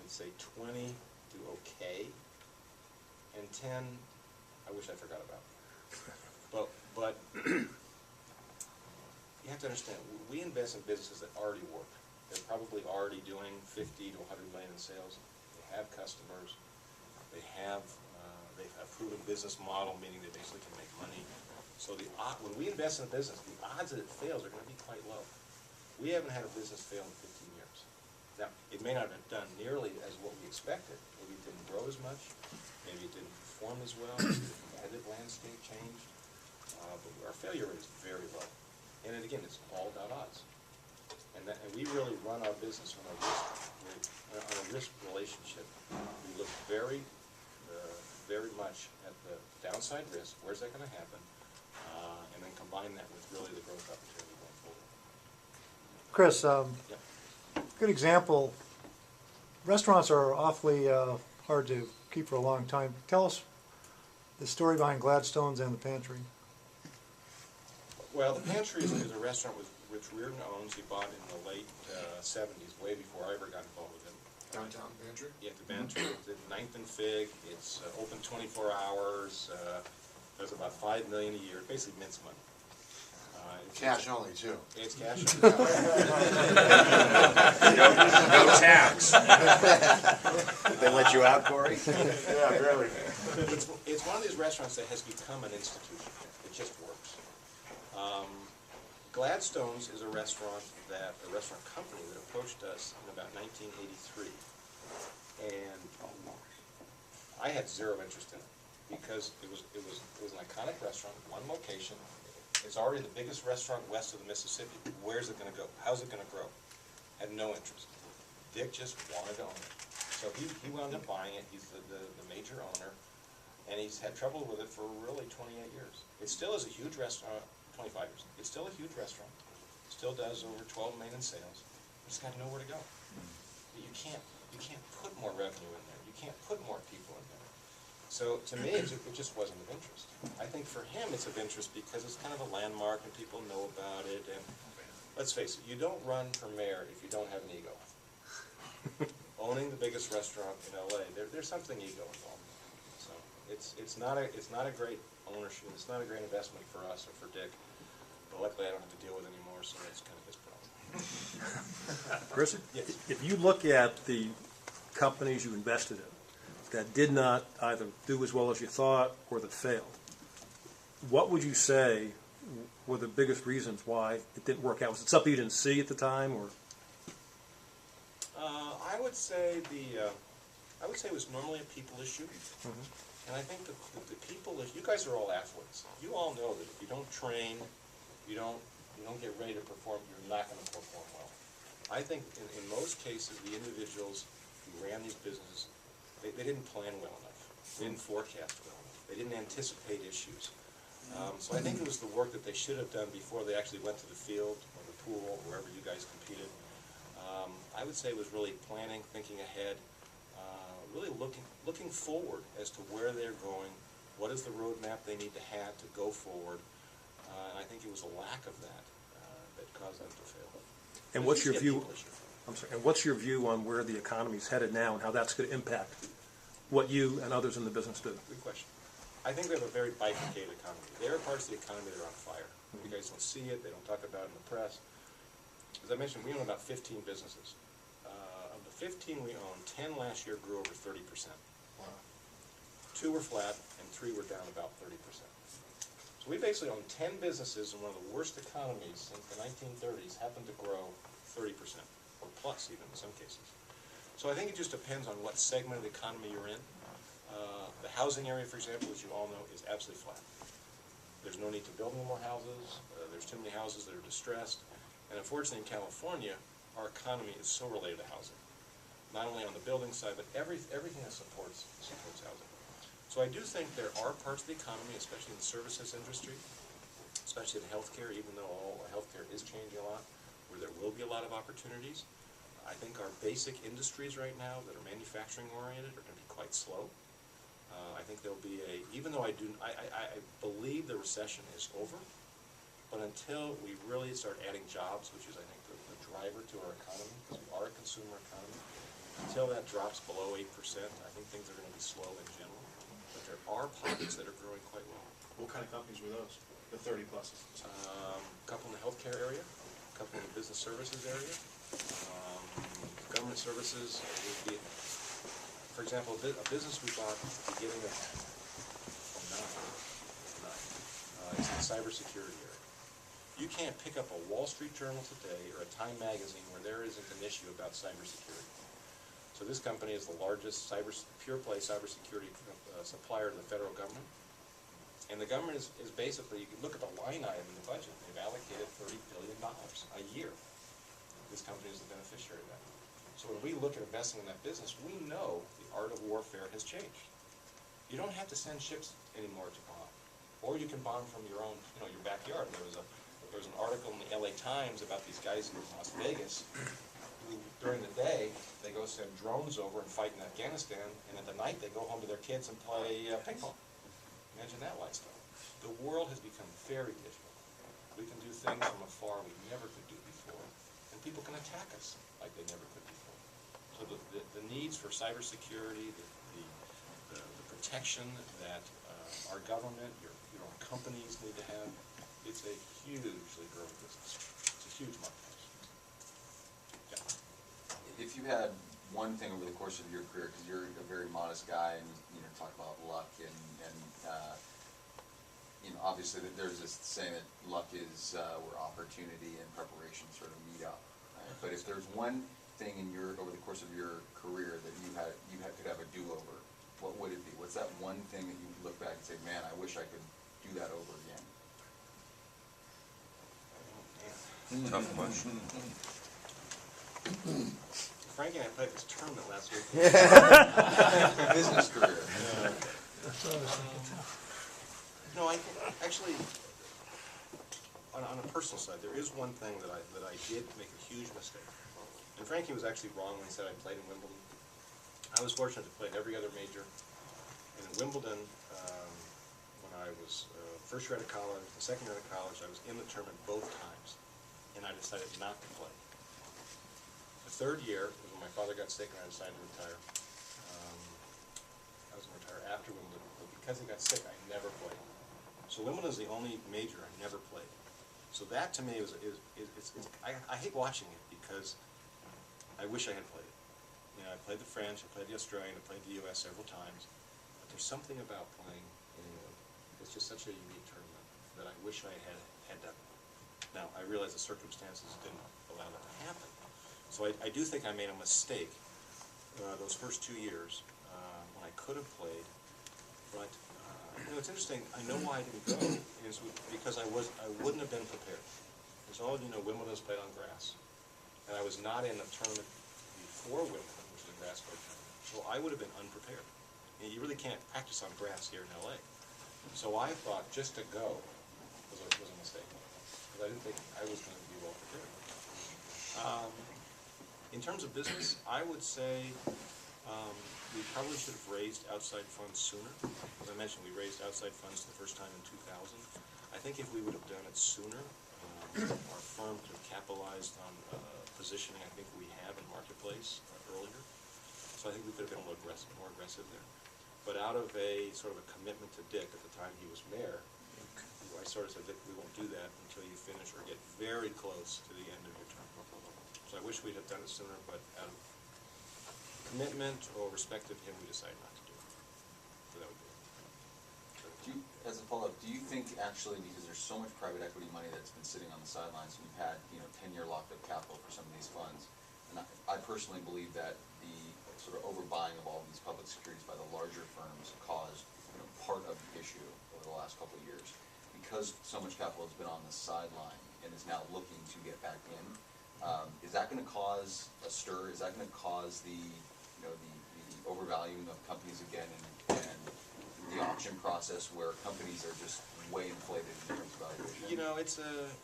would say 20 do okay, and 10 I wish I forgot about. But you have to understand, we invest in businesses that already work. They're probably already doing 50 to 100 million in sales. They have customers. They have a proven business model, meaning they basically can make money. So when we invest in a business, the odds that it fails are going to be quite low. We haven't had a business fail in 15 years. Now, it may not have done nearly as what we expected. Maybe it didn't grow as much. Maybe it didn't perform as well. Maybe the competitive landscape changed. But our failure rate is very low. And then again, it's all about odds. And we really run our business on a risk relationship. We look very much at the downside risk. Where's that going to happen? And then combine that with really the growth opportunity going forward. Chris, Yep. good example. Restaurants are awfully hard to keep for a long time. Tell us the story behind Gladstone's and the Pantry. Well, the Pantry is a restaurant which Reardon owns. He bought in the late 70s, way before I ever got involved with him. Downtown Pantry? Yeah, the Pantry. It's at 9th and Fig. It's open 24 hours. Does about $5 million a year. Basically mince money. Cash only, too. It's cash only. No tax. They let you out, Corey? Yeah, really. It's one of these restaurants that has become an institution. It just works. Gladstone's is a restaurant company that approached us in about 1983, and I had zero interest in it because it was an iconic restaurant, one location. It's already the biggest restaurant west of the Mississippi. Where's it going to go? How's it going to grow? Had no interest. Dick just wanted to own it, so he wound up buying it. He's the major owner, and he's had trouble with it for really 28 years. It still is a huge restaurant. 25 years. It's still a huge restaurant. Still does over 12 million in sales. It's got nowhere to go. You can't put more revenue in there. You can't put more people in there. So to me, it just wasn't of interest. I think for him, it's of interest because it's kind of a landmark and people know about it. And let's face it, you don't run for mayor if you don't have an ego. Owning the biggest restaurant in LA, there's something ego involved. So it's not a great ownership. It's not a great investment for us or for Dick. But luckily, I don't have to deal with it anymore, so that's kind of his problem. Chris, Yes. if you look at the companies you invested in that did not either do as well as you thought or that failed, what would you say were the biggest reasons why it didn't work out? Was it something you didn't see at the time, or? I would say it was normally a people issue. Mm-hmm. And I think the people, you guys are all athletes. You all know that if you don't train, you don't get ready to perform, you're not going to perform well. I think in most cases, the individuals who ran these businesses, they didn't plan well enough. They didn't forecast well enough. They didn't anticipate issues. So I think it was the work that they should have done before they actually went to the field or the pool or wherever you guys competed. I would say it was really planning, thinking ahead, really looking forward as to where they're going, what is the roadmap they need to have to go forward. And I think it was a lack of that that caused them to fail. And what's your view? I'm sorry. And what's your view on where the economy's headed now and how that's going to impact what you and others in the business do? Good question. I think we have a very bifurcated economy. There are parts of the economy that are on fire. You guys don't see it. They don't talk about it in the press. As I mentioned, we own about 15 businesses. Of the 15 we own, 10 last year grew over 30%. Wow. 2 were flat, and 3 were down about 30%. So we basically own 10 businesses in one of the worst economies since the 1930s, happen to grow 30%, or plus even in some cases. So I think it just depends on what segment of the economy you're in. The housing area, for example, as you all know, is absolutely flat. There's no need to build any more houses. There's too many houses that are distressed. And unfortunately in California, our economy is so related to housing. Not only on the building side, but everything that supports housing. So I do think there are parts of the economy, especially in the services industry, especially in healthcare, even though all healthcare is changing a lot, where there will be a lot of opportunities. I think our basic industries right now that are manufacturing oriented are going to be quite slow. I think there'll be even though I believe the recession is over, but until we really start adding jobs, which is I think the driver to our economy, because we are a consumer economy, I until that drops below 8%, I think things are gonna be slow in general. But there are pockets that are growing quite well. What kind of companies were those? The 30 pluses? A couple in the healthcare area, a couple in the business services area. Government services would be, for example, a business we bought at the beginning of it's the cybersecurity area. You can't pick up a Wall Street Journal today or a Time magazine where there isn't an issue about cybersecurity. So this company is the largest pure-play cybersecurity supplier to the federal government. And the government is basically, you can look at the line item in the budget, they've allocated $30 billion a year. This company is the beneficiary of that. So when we look at investing in that business, we know the art of warfare has changed. You don't have to send ships anymore to bomb. Or you can bomb from your own, your backyard. There was an article in the LA Times about these guys in Las Vegas who, during the day, they go send drones over and fight in Afghanistan, and at the night they go home to their kids and play ping pong. Imagine that lifestyle. The world has become very digital. We can do things from afar we never could do before, and people can attack us like they never could before. So the needs for cybersecurity, the protection that our government, your own companies need to have, it's a hugely growing business. It's a huge marketplace. Yeah. If you had one thing over the course of your career, because you're a very modest guy, and talk about luck, and obviously there's this saying that luck is where opportunity and preparation sort of meet up. Right? But if there's one thing over the course of your career that could have a do-over, what would it be? What's that one thing that you look back and say, man, I wish I could do that over again? Tough question. Frankie and I played this tournament last week. Business career. No, I think, actually, on a personal side, there is one thing that I did make a huge mistake. And Frankie was actually wrong when he said I played in Wimbledon. I was fortunate to play in every other major. And in Wimbledon, when I was first year out of college, the second year out of college, I was in the tournament both times. And I decided not to play. The third year was when my father got sick and I decided to retire. I was going to retire after Wimbledon, but because he got sick, I never played. So Wimbledon is the only major I never played. So that to me I hate watching it because I wish I had played it. I played the French, I played the Australian, I played the U.S. several times. But there's something about playing in England. It's just such a unique tournament that I wish I had done. Now, I realize the circumstances didn't allow that to happen. So I do think I made a mistake those first 2 years when I could have played. But it's interesting. I know why I didn't go is because I wouldn't have been prepared. As all of you know, Wimbledon is played on grass, and I was not in a tournament before Wimbledon, which is a grass court tournament. So I would have been unprepared. You really can't practice on grass here in LA. So I thought just to go was a mistake, because I didn't think I was going to be well prepared. In terms of business, I would say we probably should have raised outside funds sooner. As I mentioned, we raised outside funds for the first time in 2000. I think if we would have done it sooner, our firm could have capitalized on positioning I think we have in marketplace earlier. So I think we could have been a little more aggressive there. But out of a sort of a commitment to Dick at the time he was mayor, I sort of said, Dick, we won't do that until you finish or get very close to the end of your term. So I wish we'd have done it sooner, but out of commitment or respect of him, we decided not to do it. So that would be it. As a follow-up, do you think actually, because there's so much private equity money that's been sitting on the sidelines, and you've had 10-year locked-up capital for some of these funds, and I personally believe that the sort of overbuying of all of these public securities by the larger firms caused part of the issue over the last couple of years, because so much capital has been on the sideline and is now looking to get back in. Is that going to cause a stir? Is that going to cause the overvaluing of companies again, and the auction process where companies are just way inflated in terms of valuation?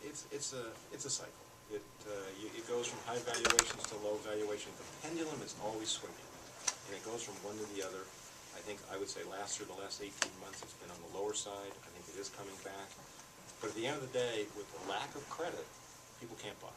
It's a cycle. It goes from high valuations to low valuations. The pendulum is always swinging, and it goes from one to the other. I think I would say the last 18 months it's been on the lower side. I think it is coming back. But at the end of the day, with the lack of credit, people can't buy.